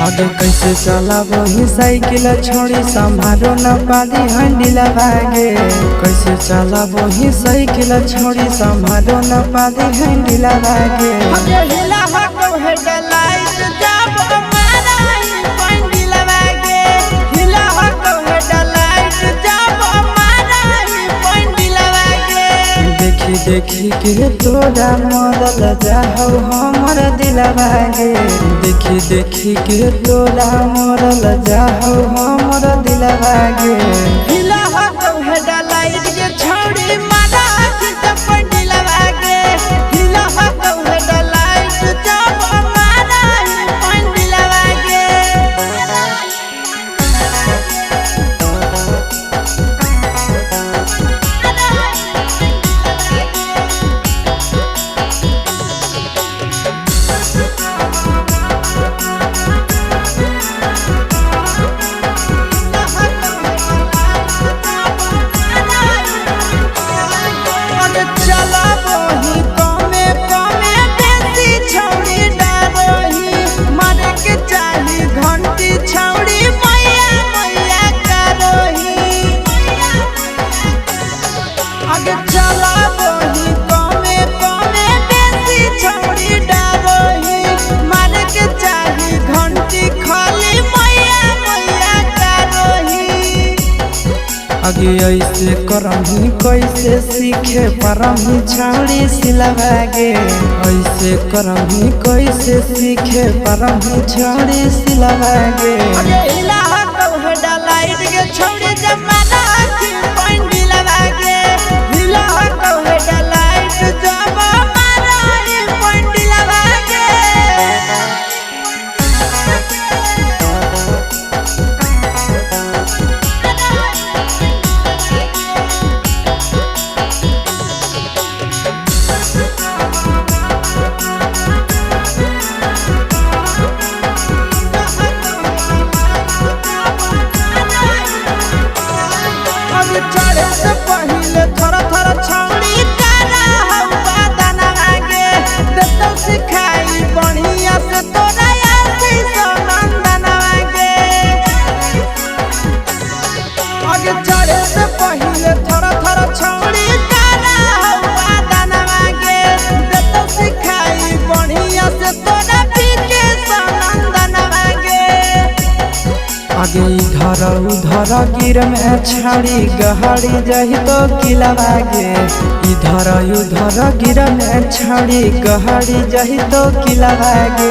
आगे कैसे चलाबो ही साइकिल छोड़ी संभारो न पाली हंडिल भागे। कैसे चलाबो ही साइकिल छोड़ी संभारो न पाली हंडिल भागे। देखी देखी के तोरा मरल जाहौ हमर दिल भागे। देखी देखी के तोरा मरल जाहौ हमर दिल भागे। आगे ऐसे करही कैसे सीखे परही छाड़ी सिलवागे। ऐसे करही कैसे सीखे परही छाड़ी सिलवागे। चढ़े से पहले थोड़ा थोड़ा छौड़ी तारा हवा दाना आगे देतो सिखाई बढ़िया से तोरा आसी सनंदन आगे। आगे चढ़े से पहले थोड़ा थोड़ा छौड़ी तारा हवा दाना आगे देतो सिखाई बढ़िया से तोरा पीके सनंदन आगे। आगे इधर उधर गिर में छाड़ी गहाड़ी जही तो किला भागे। इधर उधर गिर में छाड़ी गहाड़ी जही तो किला भागे।